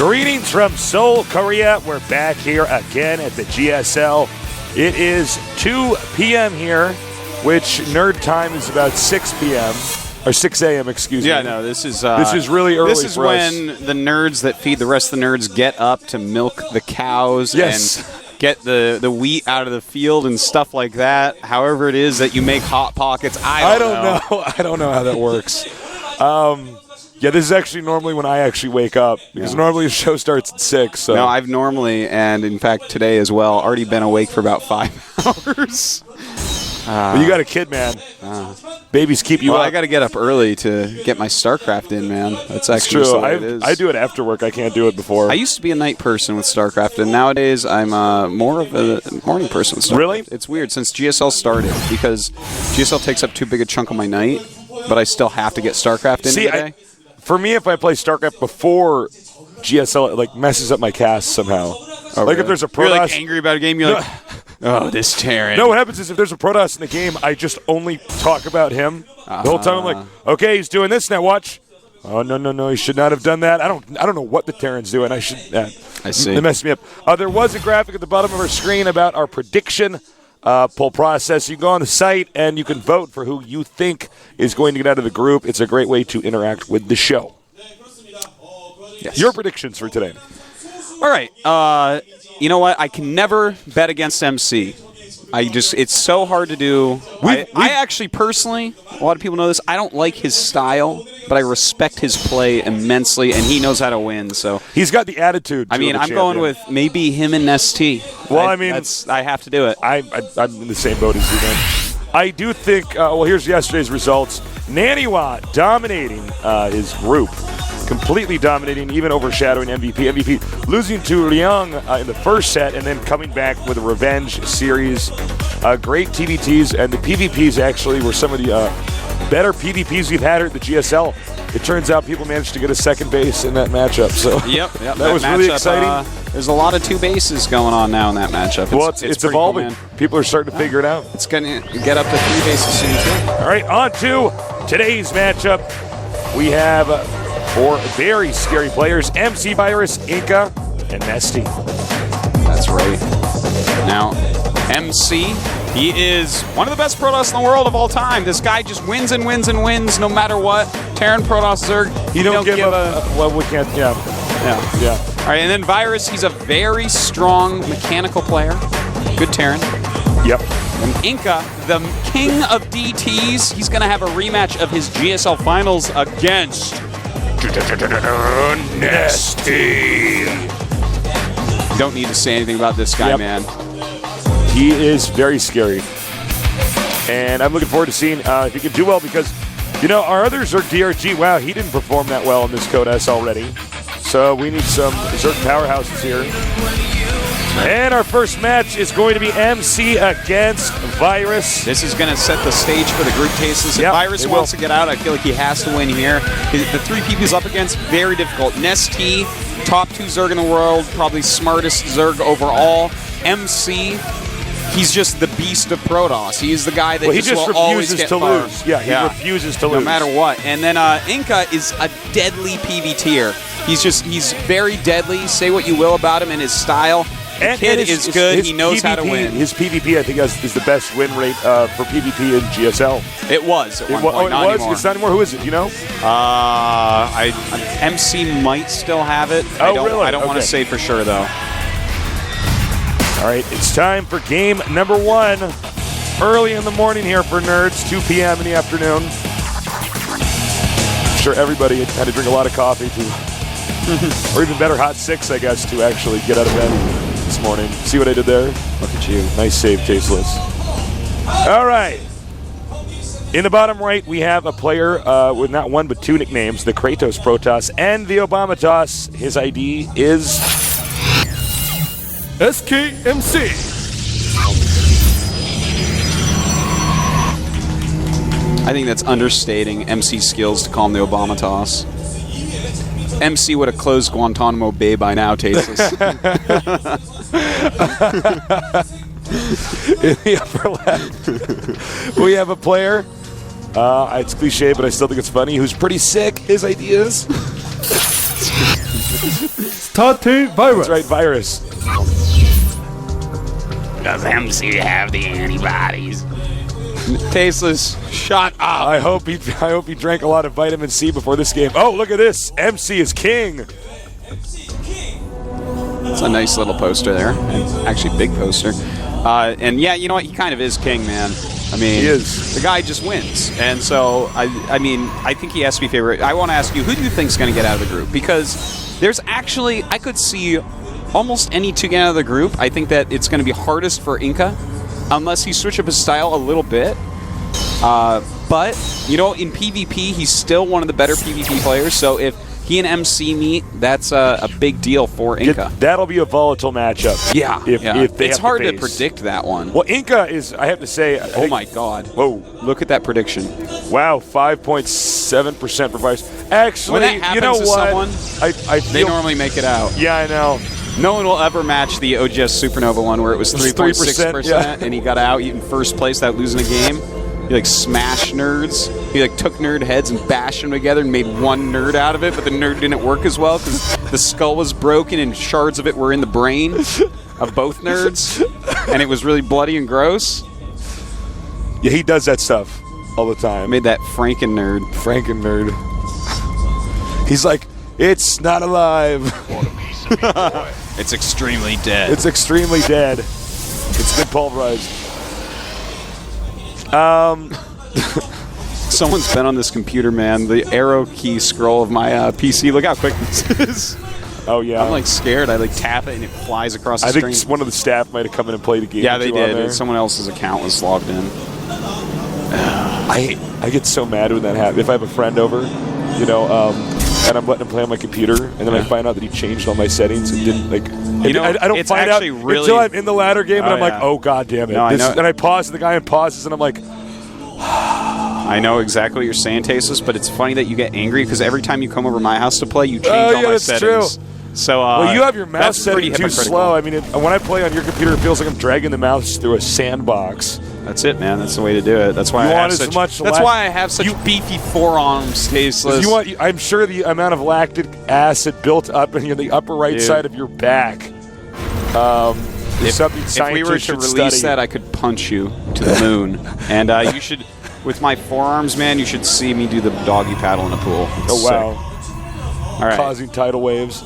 Greetings from Seoul, Korea. We're back here again at the GSL. It is 2 p.m. here, which nerd time is about 6 p.m. Or 6 a.m., excuse me. Yeah, no, this is really early. This is for when us. the nerds that feed the rest of the nerds get up to milk the cows and get the wheat out of the field and stuff like that. However it is that you make Hot Pockets, I don't know. I don't know how that works. Yeah, this is actually normally when I actually wake up, because normally the show starts at 6. So. No, I've normally, and in fact today as well, already been awake for about 5 hours. Well, you got a kid, man. Babies keep you up. I got to get up early to get my StarCraft in, man. That's actually true. just the way it is. I do it after work. I can't do it before. I used to be a night person with StarCraft, and nowadays I'm more of a morning person with StarCraft. Really? It's weird since GSL started, because GSL takes up too big a chunk of my night, but I still have to get StarCraft in today. For me, if I play StarCraft before GSL, it like messes up my cast somehow. Oh, like if there's a Protoss, you're like angry about a game, you're like, oh, this Terran. No, what happens is if there's a Protoss in the game, I just only talk about him the whole time. I'm like, okay, he's doing this now. Watch. Oh no, he should not have done that. I don't know what the Terran's doing. I see. They messed me up. There was a graphic at the bottom of our screen about our prediction poll process. You can go on the site and you can vote for who you think is going to get out of the group. It's a great way to interact with the show. Yes. Your predictions for today. All right. You know what? I can never bet against MC. It's so hard to do. I actually personally, a lot of people know this, I don't like his style, but I respect his play immensely, and he knows how to win. So he's got the attitude. I mean, I'm going with maybe him and Nesty. Well, I have to do it. I'm in the same boat as you, man. I do think, here's yesterday's results. Naniwa dominating his group. Completely dominating, even overshadowing MVP. MVP losing to Liang in the first set and then coming back with a revenge series. Great TVTs, and the PvPs actually were some of the better PvPs we've had here at the GSL. It turns out people managed to get a second base in that matchup. So Yep, that was really exciting. There's a lot of 2 bases going on now in that matchup. It's evolving. Cool, people are starting to figure it out. It's going to get up to 3 bases soon, too. All right, on to today's matchup. We have 4 very scary players, MC Virus, Inca, and Nesty. That's right. Now, MC, he is one of the best Protoss in the world of all time. This guy just wins and wins and wins no matter what. Terran, Protoss, Zerg, he don't give a... Well, we can't, yeah. All right, and then Virus, he's a very strong mechanical player. Good Terran. Yep. And Inca, the king of DTs, he's going to have a rematch of his GSL finals against Nesty. Don't need to say anything about this guy, man. He is very scary. And I'm looking forward to seeing if he can do well, because, our other Zerg DRG, wow, he didn't perform that well in this Code S already. So we need some Zerg powerhouses here. And our first match is going to be MC against Virus. This is going to set the stage for the group cases. If Virus wants to get out, I feel like he has to win here. The 3 people he's up against, very difficult. Nesty, top 2 Zerg in the world, probably smartest Zerg overall. MC, he's just the beast of Protoss. He's the guy that he just will always refuses get to far. lose. Yeah, he refuses to lose. No matter what. And then Inca is a deadly PvTer. He's very deadly. Say what you will about him and his style. The kid is good. He knows how to win. His PvP, I think, is the best win rate for PvP in GSL. It was at one point. Not anymore. It's not anymore. Who is it? Do you know? MC might still have it. Really? I don't want to say for sure, though. All right, it's time for game number 1. Early in the morning here for nerds, 2 p.m. in the afternoon. I'm sure everybody had to drink a lot of coffee to, or even better, hot 6, I guess, to actually get out of bed this morning. See what I did there? Look at you. Nice save, Tasteless. All right. In the bottom right, we have a player with not 1 but 2 nicknames, the Kratos Protoss and the Obama Toss. His ID is SKMC. I think that's understating MC's skills to call him the Obama Toss. MC would have closed Guantanamo Bay by now, Tasteless. In the upper left, we have a player. It's cliche, but I still think it's funny. Who's pretty sick. His ideas. Tattoo virus. That's right, virus. Does MC have the antibodies? Tasteless. Shut up. I hope he drank a lot of vitamin C before this game. Oh, look at this. MC is king. It's a nice little poster there. And actually, big poster. And yeah, you know what? He kind of is king, man. I mean, he is. The guy just wins. And so, I mean, I think he has to be favorite. I want to ask you, who do you think is going to get out of the group? Because there's actually, I could see almost any two get out of the group. I think that it's going to be hardest for Inca, unless he switch up his style a little bit. But, you know, in PvP, he's still one of the better PvP players. So if he and MC meet, that's a big deal for Inca. That'll be a volatile matchup. Yeah. If they it's have hard to to predict that one. Well, Inca is, I have to say. Oh, my God. Whoa. Look at that prediction. Wow, 5.7% for Virus. Actually, when that happens you know to what? someone, they normally make it out. Yeah, I know. No one will ever match the OGS Supernova one where it was 3.6%, yeah. And he got out in first place without losing a game. He like smashed nerds. He like took nerd heads and bashed them together and made one nerd out of it, but the nerd didn't work as well because the skull was broken and shards of it were in the brain of both nerds, and it was really bloody and gross. Yeah, he does that stuff all the time. Made that Franken nerd. He's like, it's not alive. It's extremely dead. It's extremely dead. It's been pulverized. Someone's been on this computer, man. The arrow key scroll of my PC. Look how quick this is. Oh, yeah. I'm like scared. I like tap it and it flies across the screen. I think one of the staff might have come in and played a game. Yeah, they did. Someone else's account was logged in. I get so mad when that happens. If I have a friend over, you know, and I'm letting him play on my computer, and then I find out that he changed all my settings and didn't like. You know, I don't find out until I'm in the ladder game, and I'm like, oh god damn it! No, and I pause, and the guy pauses, and I'm like. I know exactly what you're saying, Tasteless, but it's funny that you get angry because every time you come over my house to play, you change all my settings. True. So, well, you have your mouse setting too slow. I mean, when I play on your computer, it feels like I'm dragging the mouse through a sandbox. That's it, man. That's the way to do it. That's why I have such beefy forearms, Tasteless. I'm sure the amount of lactic acid built up in the upper right side of your back. If we were to release that, I could punch you to the moon. And you should, with my forearms, man, you should see me do the doggy paddle in a pool. It's wow. All right. Causing tidal waves.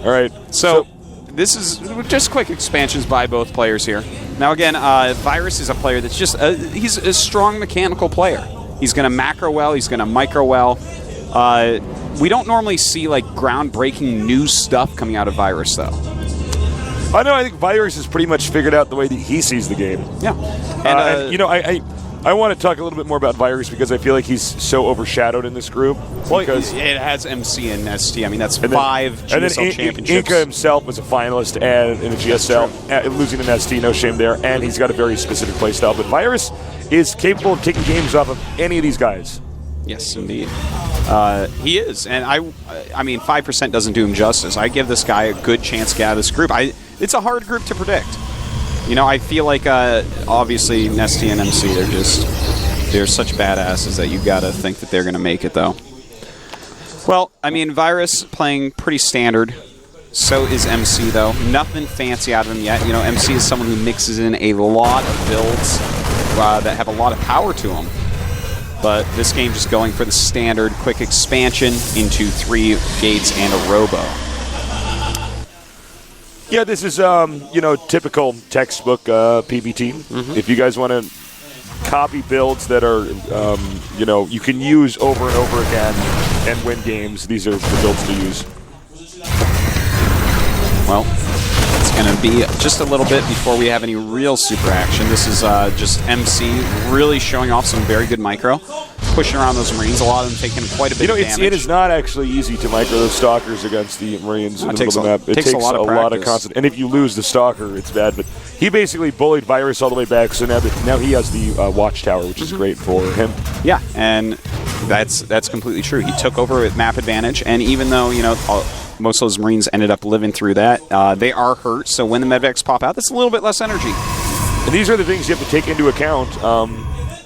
All right. So this is just quick expansions by both players here. Now, again, Virus is a player that's just he's a strong mechanical player. He's going to macro well. He's going to micro well. We don't normally see like groundbreaking new stuff coming out of Virus, though. I think Virus has pretty much figured out the way that he sees the game. Yeah. And you know, I want to talk a little bit more about Virus because I feel like he's so overshadowed in this group. Well, it has MC and ST. I mean, that's 5 GSL championships. Inca himself was a finalist in the GSL, losing an ST, no shame there. And he's got a very specific play style. But Virus is capable of taking games off of any of these guys. Yes, indeed. He is. And I mean, 5% doesn't do him justice. I give this guy a good chance to get out of this group. It's a hard group to predict. You know, I feel like, obviously, Nesty and MC, they're such badasses that you got to think that they're going to make it, though. Well, I mean, Virus playing pretty standard. So is MC, though. Nothing fancy out of him yet. You know, MC is someone who mixes in a lot of builds that have a lot of power to them. But this game just going for the standard quick expansion into 3 gates and a robo. Yeah, this is, you know, typical textbook PvT. Mm-hmm. If you guys want to copy builds that are, you know, you can use over and over again and win games, these are the builds to use. Well, it's going to be just a little bit before we have any real super action. This is just MC really showing off some very good micro. Pushing around those Marines, a lot of them taking quite a bit of damage. It is not actually easy to micro those Stalkers against the Marines in the middle of the map. It takes a lot of constant. And if you lose the Stalker, it's bad. But he basically bullied Virus all the way back, so now he has the Watchtower, which is great for him. Yeah, and that's completely true. He took over with map advantage, and even though, you know, most of those Marines ended up living through that, they are hurt, so when the medvacs pop out, that's a little bit less energy. And these are the things you have to take into account.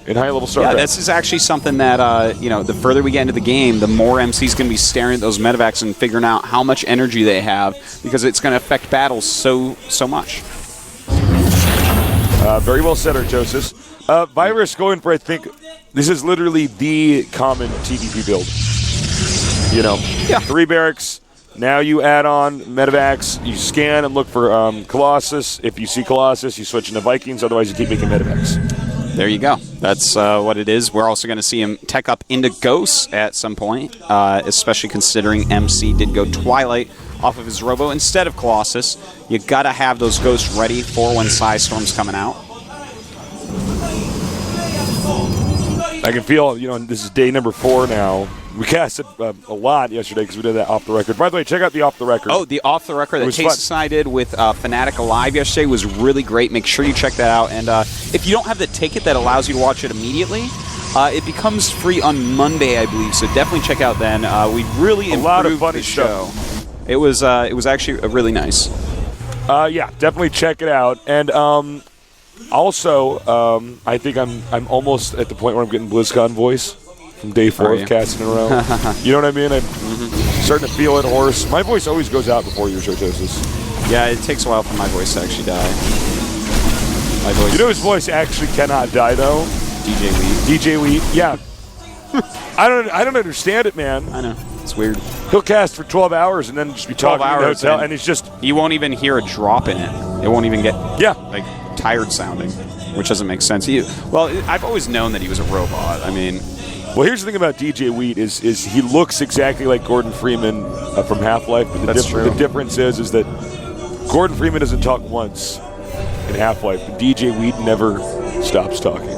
in high-level StarCraft. Yeah, this is actually something that, you know, the further we get into the game, the more MC's going to be staring at those medevacs and figuring out how much energy they have, because it's going to affect battles so much. Very well said, Artosis. Virus going for, I think, this is literally the common TDP build. You know, 3 barracks. Now you add on medevacs. You scan and look for Colossus. If you see Colossus, you switch into Vikings. Otherwise, you keep making medevacs. There you go. That's what it is. We're also going to see him tech up into Ghosts at some point, especially considering MC did go Twilight off of his Robo instead of Colossus. You got to have those Ghosts ready for when Psystorm's coming out. I can feel, you know, this is day number 4 now. We casted a lot yesterday because we did that off the record. By the way, check out the off the record. Oh, the off the record that Tastes and I did with Fnatic Alive yesterday was really great. Make sure you check that out. And if you don't have the ticket that allows you to watch it immediately, it becomes free on Monday, I believe. So definitely check out then. We really improved a lot of funny the show. It was actually really nice. Yeah, definitely check it out. And also, I think I'm almost at the point where I'm getting BlizzCon voice from day 4 of casting in a row. You know what I mean? I'm starting to feel it hoarse. My voice always goes out before yours, Artosis. Yeah, it takes a while for my voice to actually die. My voice. You know his voice actually cannot die though. DJ Wheat. Yeah. I don't understand it, man. I know. It's weird. He'll cast for 12 hours and then just be talking in the hotel, and it's just... You won't even hear a drop in it. It won't even get like tired sounding, which doesn't make sense. Well, I've always known that he was a robot. I mean... Well, here's the thing about DJ Wheat is he looks exactly like Gordon Freeman from Half-Life. That's true. The difference is that Gordon Freeman doesn't talk once in Half-Life, but DJ Wheat never stops talking.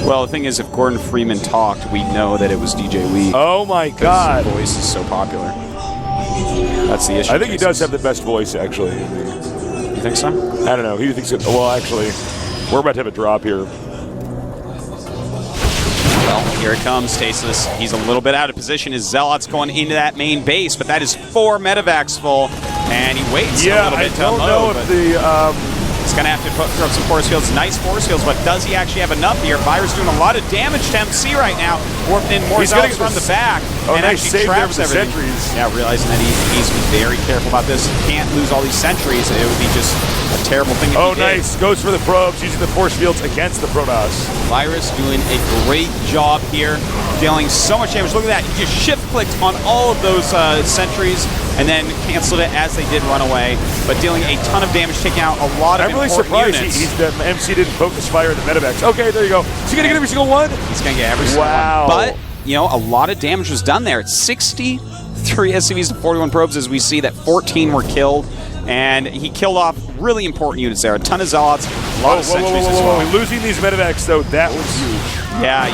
Well, the thing is, if Gordon Freeman talked, we'd know that it was DJ Wheat. Oh, my God. His voice is so popular. That's the issue. I think he does have the best voice, actually. You think so? I don't know. He thinks it. Well, actually, we're about to have a drop here. Well, here it comes, Tasteless. He's a little bit out of position. His Zealot's going into that main base, but that is 4 medevacs full, and he waits a little bit to unload. He's going to have to throw up some force fields. Nice force fields, but does he actually have enough here? Virus doing a lot of damage to MC right now. Warping in more Zealots from the back. Oh, and nice actually save traps there for the everything. sentries. Yeah, realizing that he needs to be very careful about this. Can't lose all these sentries. It would be just a terrible thing if he did. Nice. Goes for the probes, using the force fields against the Protoss. Virus doing a great job here, dealing so much damage. Look at that. He just shift-clicked on all of those sentries and then canceled it as they did run away, but dealing a ton of damage, taking out a lot of important units. I'm really surprised the MC didn't focus fire at the medevacs. Okay, there you go. Is he going to get every single one? He's going to get every single one. But, you know, a lot of damage was done there. It's 63 SCVs to 41 probes, as we see that 14 were killed, and he killed off really important units there. A ton of Zealots, a lot of sentries as well. Losing these medevacs, though, that was huge. Yeah,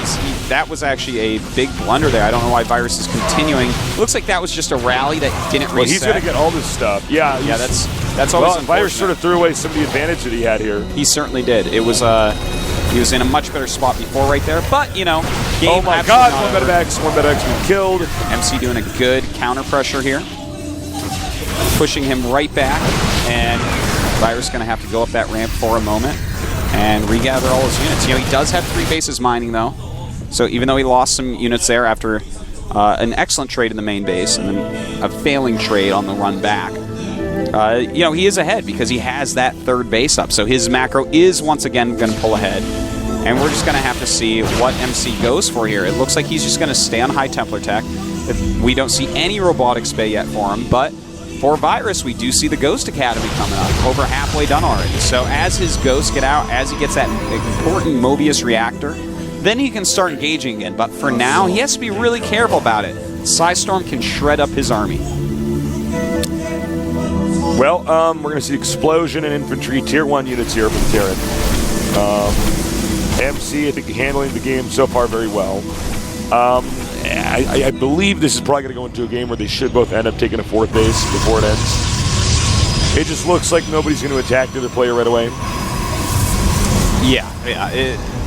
that was actually a big blunder there. I don't know why Virus is continuing. Looks like that was just a rally that didn't reset. Well, he's going to get all this stuff. Yeah, that's always unfortunate. Virus sort of threw away some of the advantage that he had here. He certainly did. It was he was in a much better spot before right there. But, you know, game oh my God, one medevacs being killed. MC doing a good counter pressure here. Pushing him right back, and Virus going to have to go up that ramp for a moment and regather all his units. You know, he does have 3 bases mining, though. So even though he lost some units there after an excellent trade in the main base and then a failing trade on the run back, you know, he is ahead because he has that 3rd base up. So his macro is once again going to pull ahead. And we're just going to have to see what MC goes for here. It looks like he's just going to stay on High Templar tech. We don't see any robotics bay yet for him, but for Virus, we do see the Ghost Academy coming up, over halfway done already. So as his ghosts get out, as he gets that important Mobius reactor, then he can start engaging again. But for now, he has to be really careful about it. Psystorm can shred up his army. Well, we're going to see explosion and infantry tier 1 units here from Terran. MC, I think, handling the game so far very well. I believe this is probably going to go into a game where they should both end up taking a 4th base before it ends. It just looks like nobody's going to attack the other player right away. Yeah.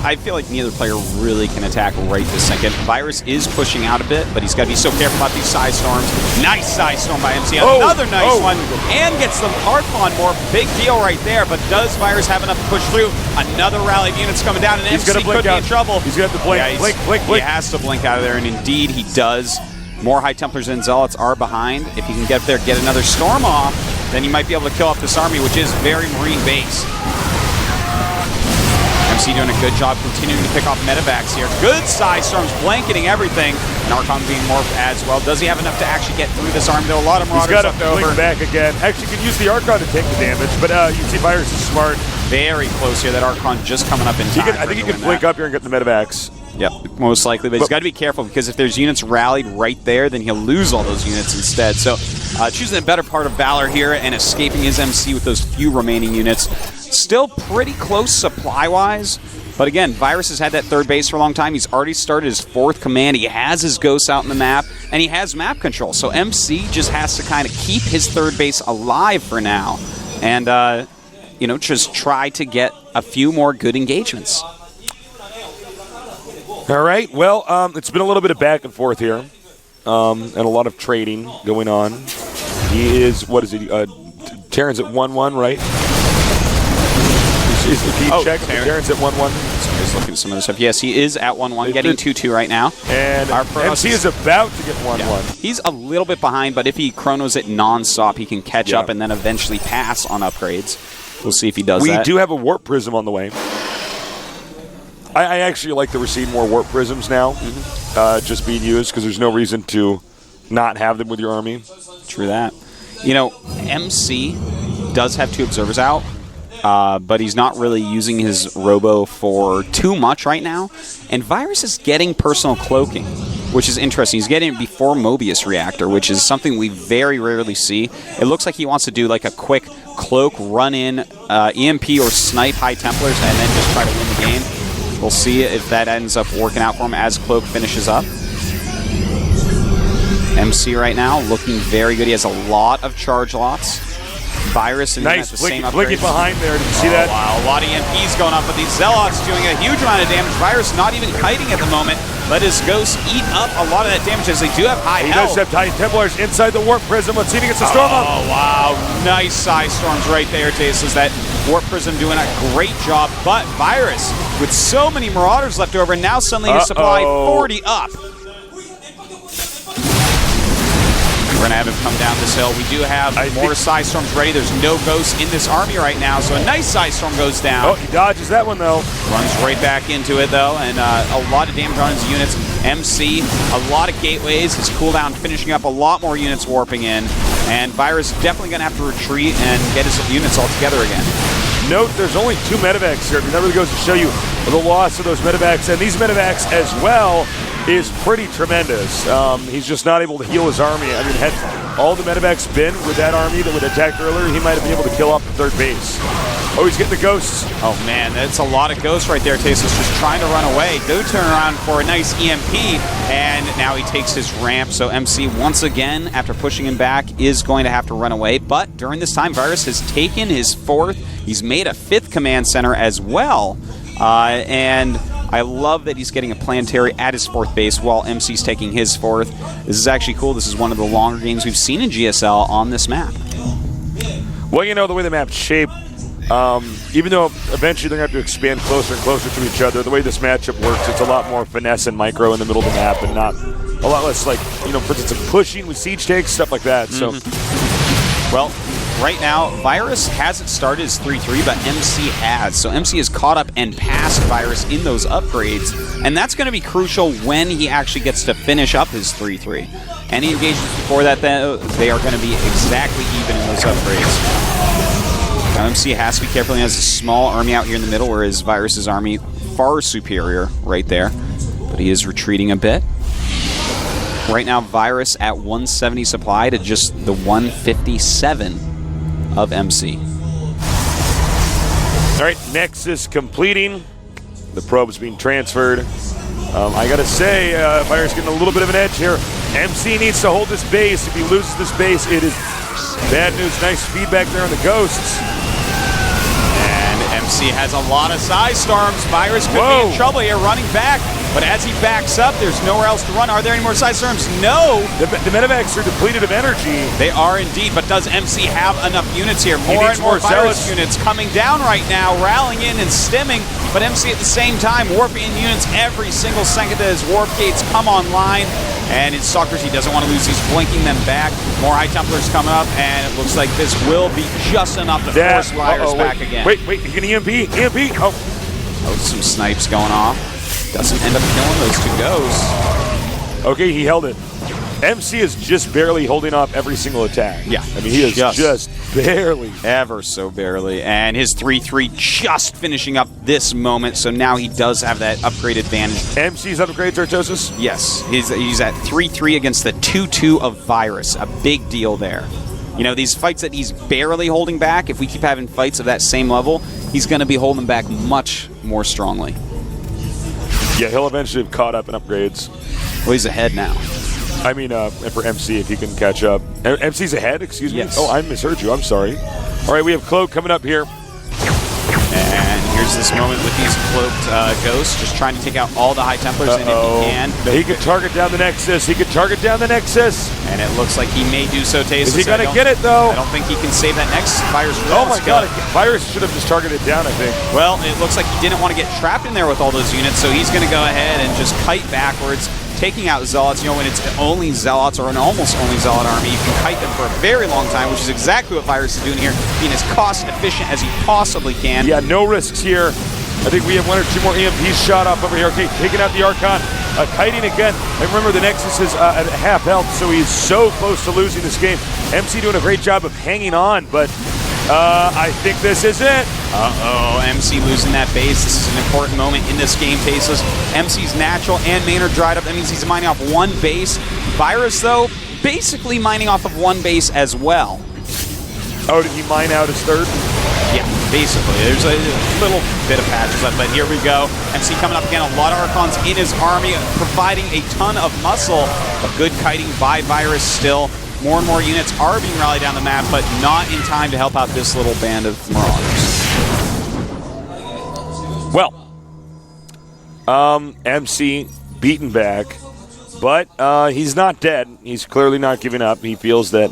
I feel like neither player really can attack right this second. Virus is pushing out a bit, but he's got to be so careful about these side storms. Nice side storm by MC. Another nice one. And gets the Archon more. Big deal right there, but does Virus have enough to push through? Another rally of units coming down, and MC could be in trouble. He's going to have to blink, blink. He has to blink out of there, and indeed he does. More High Templars and Zealots are behind. If he can get up there, get another storm off, then he might be able to kill off this army, which is very Marine-based. MC doing a good job continuing to pick off medevacs here. Good side storms, blanketing everything. And Archon being more as well. Does he have enough to actually get through this army? There are a lot of Marauders left over. He's got to blink back again. Actually, you can use the Archon to take the damage, but you see Virus is smart. Very close here. That Archon just coming up in time. I think he can blink up here and get the medevacs. Yep, most likely, but he's got to be careful because if there's units rallied right there, then he'll lose all those units instead. So choosing a better part of Valor here and escaping his MC with those few remaining units. Still pretty close supply-wise, but again, Virus has had that third base for a long time. He's already started his fourth command. He has his ghosts out in the map, and he has map control. So MC just has to kind of keep his third base alive for now and, you know, just try to get a few more good engagements. All right. Well, it's been a little bit of back and forth here, and a lot of trading going on. He is, what is he? Terran's at 1-1, right? Terran's at 1-1. So he's looking at some of this stuff. Yes, he is at 1-1, getting 2-2 right now. And MC is about to get 1-1. Yeah. He's a little bit behind, but if he chronos it non-stop, he can catch up and then eventually pass on upgrades. We'll see if he does that. We do have a Warp Prism on the way. I actually like that we're seeing more Warp Prisms now just being used because there's no reason to not have them with your army. True that. You know, MC does have 2 observers out, but he's not really using his Robo for too much right now. And Virus is getting personal cloaking, which is interesting. He's getting it before Mobius Reactor, which is something we very rarely see. It looks like he wants to do like a quick cloak, run in, EMP or snipe High Templars, and then just try to win the game. We'll see if that ends up working out for him as Cloak finishes up. MC right now looking very good. He has a lot of charge lots. Virus and nice. The same Blinky behind there. Did you see that? Wow, a lot of EMPs going up, but these Zealots doing a huge amount of damage. Virus not even kiting at the moment. Let his ghosts eat up a lot of that damage as they do have high health. He does have High Templars inside the Warp Prism. Let's see if he gets a storm up. Oh, wow. Nice side storms right there, Tasteless. That Warp Prism doing a great job, but Virus with so many Marauders left over, now suddenly his supply 40 up. We're going to have him come down this hill. We do have more side storms ready. There's no ghosts in this army right now, so a nice side storm goes down. Oh, he dodges that one, though. Runs right back into it, though, and a lot of damage on his units. MC, a lot of gateways. His cooldown finishing up, a lot more units warping in, and Virus definitely going to have to retreat and get his units all together again. Note, there's only 2 medevacs here. That really goes to show you the loss of those medevacs, and these medevacs as well is pretty tremendous. He's just not able to heal his army. I mean, had all the medevacs been with that army that would attack earlier, he might have been able to kill off the third base. Oh, he's getting the ghosts. Oh, man, that's a lot of ghosts right there. Tasteless just trying to run away. Do turn around for a nice EMP, and now he takes his ramp. So MC, once again, after pushing him back, is going to have to run away. But during this time, Virus has taken his 4th. He's made a 5th command center as well. And I love that he's getting a planetary at his 4th base while MC's taking his 4th. This is actually cool. This is one of the longer games we've seen in GSL on this map. Well, you know, the way the map's shaped, even though eventually they're going to have to expand closer and closer to each other, the way this matchup works, it's a lot more finesse and micro in the middle of the map and not a lot less, like, you know, for instance, pushing with siege takes, stuff like that. So, well, right now, Virus hasn't started his 3-3, but MC has. So MC is caught up and passed Virus in those upgrades, and that's going to be crucial when he actually gets to finish up his 3-3. Any engagements before that, though, they are going to be exactly even in those upgrades. Now MC has to be careful. He has a small army out here in the middle, whereas Virus's army far superior right there, but he is retreating a bit. Right now, Virus at 170 supply to just the 157 of MC. All right, Nexus completing. The probe's being transferred. I gotta say, Virus getting a little bit of an edge here. MC needs to hold this base. If he loses this base, it is bad news. Nice feedback there on the ghosts. And MC has a lot of Psy Storms. Virus could be in trouble here, running back. But as he backs up, there's nowhere else to run. Are there any more Psy Storms? No. The medivacs are depleted of energy. They are indeed, but does MC have enough units here? More and more Virus units coming down right now, rallying in and stimming. But MC at the same time, warping in units every single second as warp gates come online. And in Stalkers, he doesn't want to lose. He's blinking them back. More High Templars coming up, and it looks like this will be just enough to force Liars back again. Wait, he's going to EMP. EMP. Oh, some snipes going off. Doesn't end up killing those two ghosts. Okay, he held it. MC is just barely holding off every single attack. Yeah. I mean, he is just barely. Ever so barely. And his 3-3 just finishing up this moment, so now he does have that upgrade advantage. MC's upgrades, Artosis? Yes. He's at 3-3 against the 2-2 of Virus. A big deal there. You know, these fights that he's barely holding back, if we keep having fights of that same level, he's going to be holding back much more strongly. Yeah, he'll eventually have caught up in upgrades. Well, he's ahead now. I mean, for MC, if he can catch up. MC's ahead, excuse me? Yes. Oh, I misheard you. I'm sorry. All right, we have Cloak coming up here. And here's this moment with these cloaked ghosts, just trying to take out all the High Templars, and if he can. He could target down the Nexus. He could target down the Nexus. And it looks like he may do so, Tasis. Is he going to get it, though? I don't think he can save that next Virus. Oh, my God. Virus should have just targeted down, I think. Well, it looks like he didn't want to get trapped in there with all those units, so he's going to go ahead and just kite backwards, taking out Zealots. You know, when it's only Zealots or an almost only Zealot army, you can kite them for a very long time, which is exactly what Virus is doing here, being as cost efficient as he possibly can. Yeah, no risks here. I think we have one or two more EMPs shot up over here. Okay, taking out the Archon. Kiting again. And remember, the Nexus is at half health, so he's so close to losing this game. MC doing a great job of hanging on, but I think this is it. MC losing that base. This is an important moment in this game, Tasis. MC's natural and main are dried up. That means he's mining off one base. Virus, though, basically mining off of one base as well. Oh, did he mine out his third? Yeah, basically. There's a little bit of patches left, but here we go. MC coming up again. A lot of Archons in his army, providing a ton of muscle. A good kiting by Virus still. More and more units are being rallied down the map, but not in time to help out this little band of Marauders. Well, MC beaten back, but he's not dead. He's clearly not giving up. He feels that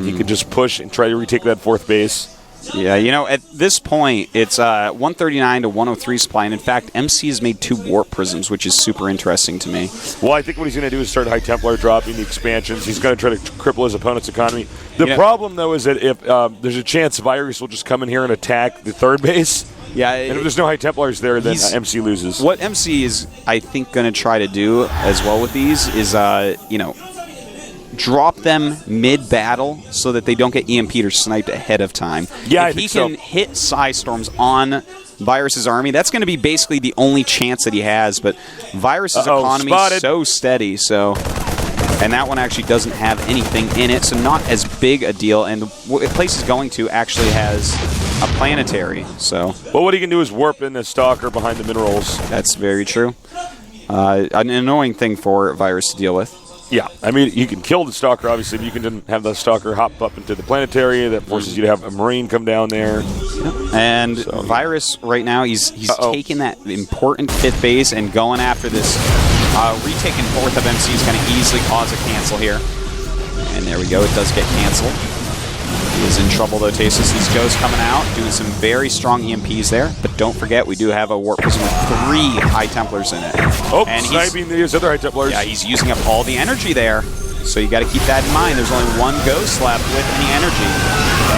he could just push and try to retake that fourth base. Yeah, you know, at this point, it's 139 to 103 supply, and in fact, MC has made 2 warp prisms, which is super interesting to me. Well, I think what he's going to do is start High Templar dropping the expansions. He's going to try to cripple his opponent's economy. The problem, though, is that if there's a chance Virus will just come in here and attack the third base. Yeah, and if there's no High Templars there, then MC loses. What MC is, I think, going to try to do as well with these is, you know, drop them mid-battle so that they don't get EMP'd or sniped ahead of time. Yeah, if he can hit Psy Storms on Virus's army, that's going to be basically the only chance that he has. But Virus's economy is so steady, so... And that one actually doesn't have anything in it, so not as big a deal. And the place he's going to actually has a planetary, so... Well, what he can do is warp in the Stalker behind the minerals. That's very true. An annoying thing for Virus to deal with. Yeah, I mean, you can kill the Stalker, obviously, but you can have the Stalker hop up into the planetary. That forces you to have a Marine come down there. And Virus, right now, he's taking that important 5th base and going after this. Retaking 4th of MC is going to easily cause a cancel here. And there we go, it does get canceled. He is in trouble, though, Tasis. These ghosts coming out, doing some very strong EMPs there. But don't forget, we do have a Warp Prism with 3 High Templars in it. Oh, and sniping these other High Templars. Yeah, he's using up all the energy there. So you got to keep that in mind. There's only 1 ghost left with any energy.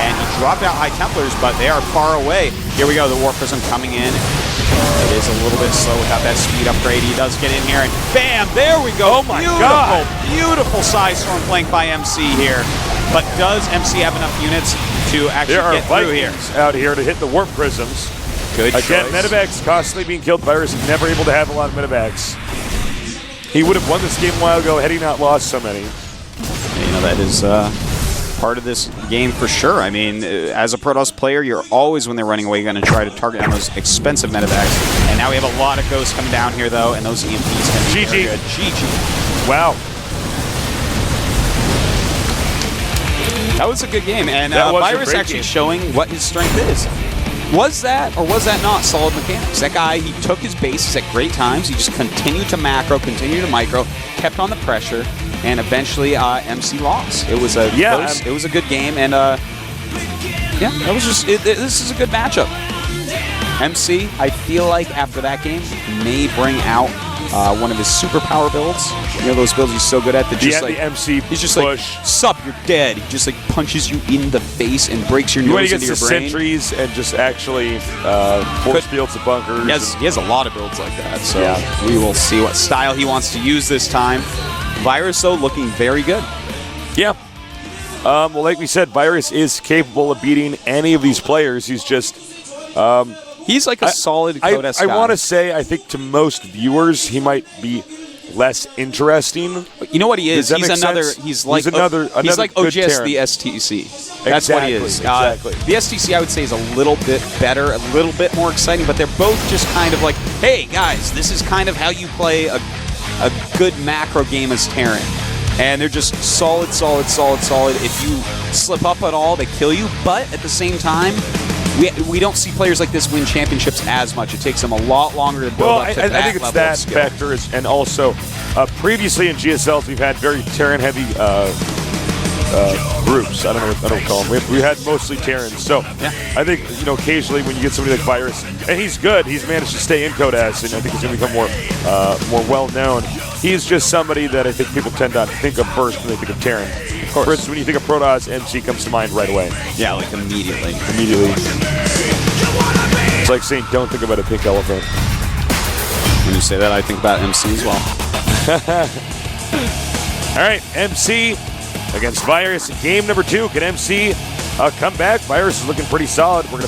And he dropped out High Templars, but they are far away. Here we go, the Warp Prism coming in. It is a little bit slow without that speed upgrade. He does get in here, and bam, there we go. Oh my God. Beautiful Psy Storm flank by MC here. But does MC have enough units to actually get through here? Out here to hit the Warp Prisms. Good Again, choice. Medevacs constantly being killed. Virus is never able to have a lot of Medevacs. He would have won this game a while ago had he not lost so many. Yeah, you know, that is part of this game for sure. I mean, as a Protoss player, you're always, when they're running away, going to try to target down those expensive Medevacs. And now we have a lot of ghosts coming down here, though, and those EMPs can be very good. GG. Wow. That was a good game, and Virus actually showing what his strength is. Was that or was that not solid mechanics? That guy, he took his bases at great times. He just continued to macro, continued to micro, kept on the pressure, and eventually MC lost. It was a close, it was a good game, and yeah, that was just this is a good matchup. MC, I feel like after that game, may bring out one of his superpower builds. You know those builds he's so good at? That just like the MC he's just push. like, sup, you're dead. He just like punches you in the face and breaks your nose into your brain. Sentries and just actually force fields of bunkers. He has a lot of builds like that, so we will see what style he wants to use this time. Virus, though, looking very good. Yeah. Well, like we said, Virus is capable of beating any of these players. He's just... he's like a solid Codex guy. I want to say, I think to most viewers, he might be less interesting. You know what he is? He's another. Sense? He's like another OGS the STC. That's what he is. Exactly. The STC, I would say, is a little bit better, a little bit more exciting, but they're both just kind of like, hey guys, this is kind of how you play a good macro game as Terran. And they're just solid, solid, solid, solid. If you slip up at all, they kill you. But at the same time, we don't see players like this win championships as much. It takes them a lot longer to build up to that level of skill. I think it's that factor, and also previously in GSLs we've had very Terran-heavy groups. I don't call them. We had mostly Terrans. So I think occasionally when you get somebody like Virus, and he's good, he's managed to stay in Codex, and I think he's going to become more well known. He's just somebody that I think people tend to think of first when they think of Terran. Of course. For instance, when you think of Protoss, MC comes to mind right away. Yeah, like immediately. It's like saying, don't think about a pink elephant. When you say that, I think about MC as well. All right, MC against Virus. Game number 2. Can MC come back? Virus is looking pretty solid. We're going to